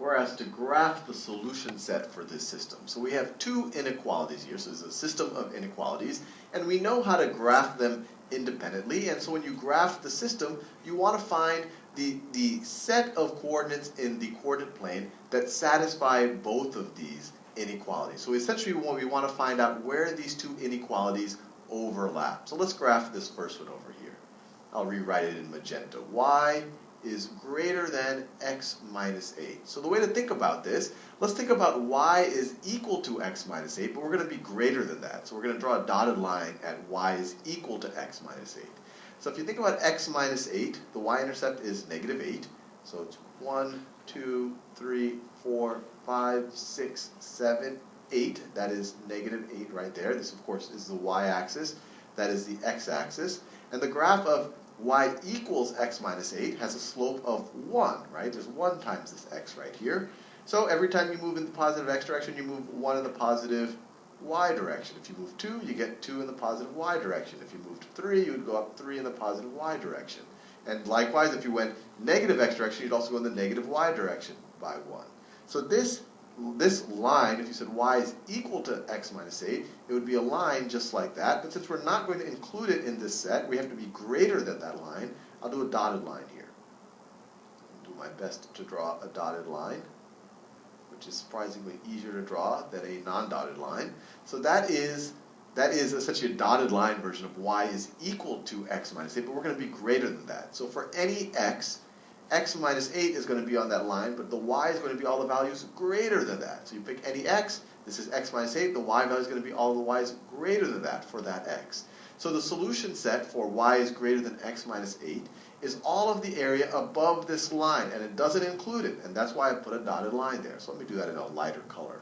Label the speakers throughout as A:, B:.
A: we're asked to graph the solution set for this system. So we have two inequalities here. So there's a system of inequalities, and we know how to graph them independently. And so when you graph the system, you want to find the set of coordinates in the coordinate plane that satisfy both of these inequalities. So essentially we want to find out where these two inequalities overlap. So let's graph this first one over here. I'll rewrite it in magenta. Y is greater than x minus 8. So the way to think about this, let's think about y is equal to x minus 8, but we're going to be greater than that. So we're going to draw a dotted line at y is equal to x minus 8. So if you think about x minus 8, the y-intercept is negative 8. So it's 1, 2, 3, 4, 5, 6, 7, 8. That is negative 8 right there. This, of course, is the y-axis. That is the x-axis. And the graph of y equals x minus 8 has a slope of 1, right? There's 1 times this x right here. So every time you move in the positive x direction, you move 1 in the positive y direction. If you move 2, you get 2 in the positive y direction. If you moved 3, you would go up 3 in the positive y direction. And likewise, if you went negative x direction, you'd also go in the negative y direction by 1. So this line, if you said y is equal to x minus 8, it would be a line just like that. But since we're not going to include it in this set, we have to be greater than that line. I'll do a dotted line here. I'll do my best to draw a dotted line, which is surprisingly easier to draw than a non-dotted line. So that is essentially a dotted line version of y is equal to x minus 8, but we're going to be greater than that. So for any x minus 8 is going to be on that line, but the y is going to be all the values greater than that. So you pick any x, this is x minus 8, the y value is going to be all the y's greater than that for that x. So the solution set for y is greater than x minus 8 is all of the area above this line, and it doesn't include it, and that's why I put a dotted line there. So let me do that in a lighter color.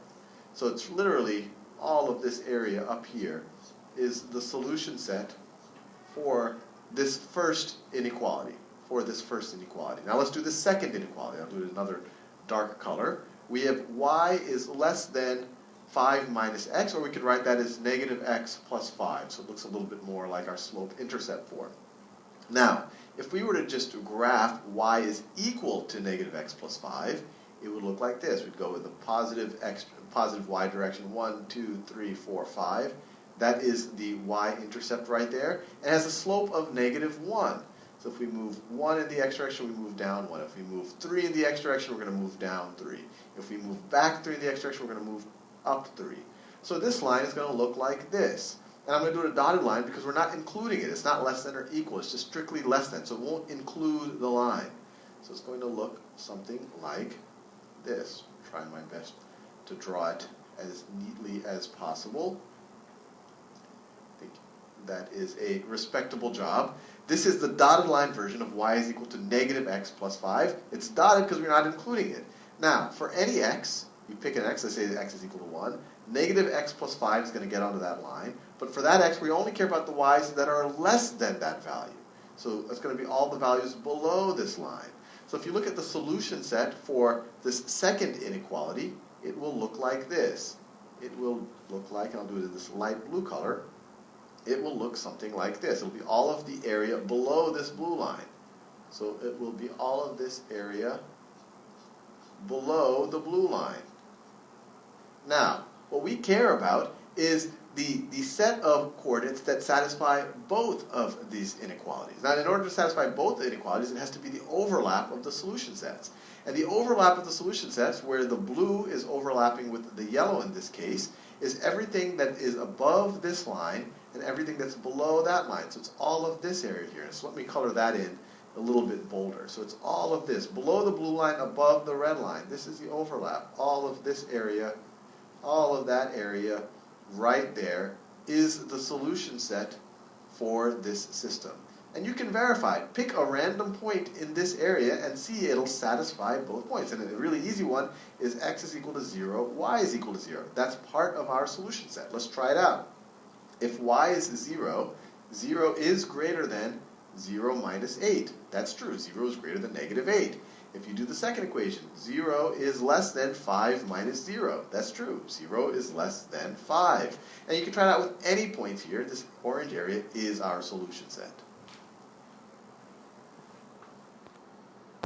A: So it's literally all of this area up here is the solution set for this first inequality. Now let's do the second inequality. I'll do it in another dark color. We have y is less than 5 minus x, or we could write that as negative x plus 5. So it looks a little bit more like our slope-intercept form. Now, if we were to just graph y is equal to negative x plus 5, it would look like this. We'd go with the positive y direction, 1, 2, 3, 4, 5. That is the y-intercept right there. It has a slope of negative 1. So if we move 1 in the x direction, we move down 1. If we move 3 in the x direction, we're going to move down 3. If we move back 3 in the x direction, we're going to move up 3. So this line is going to look like this. And I'm going to do a dotted line because we're not including it. It's not less than or equal. It's just strictly less than. So it won't include the line. So it's going to look something like this. Try my best to draw it as neatly as possible. I think that is a respectable job. This is the dotted line version of y is equal to negative x plus 5. It's dotted because we're not including it. Now, for any x, you pick an x, let's say x is equal to 1. Negative x plus 5 is going to get onto that line. But for that x, we only care about the y's that are less than that value. So it's going to be all the values below this line. So if you look at the solution set for this second inequality, it will look like this. It will look like, and I'll do it in this light blue color, it will look something like this. It will be all of the area below this blue line. So it will be all of this area below the blue line. Now, what we care about is the set of coordinates that satisfy both of these inequalities. Now, in order to satisfy both the inequalities, it has to be the overlap of the solution sets. And the overlap of the solution sets, where the blue is overlapping with the yellow in this case, is everything that is above this line and everything that's below that line. So it's all of this area here. So let me color that in a little bit bolder. So it's all of this. Below the blue line, above the red line. This is the overlap. All of this area, all of that area right there is the solution set for this system. And you can verify. Pick a random point in this area and see it'll satisfy both points. And a really easy one is x is equal to 0, y is equal to 0. That's part of our solution set. Let's try it out. If y is 0, 0 is greater than 0 minus 8. That's true. 0 is greater than negative 8. If you do the second equation, 0 is less than 5 minus 0. That's true. 0 is less than 5. And you can try it out with any point here. This orange area is our solution set.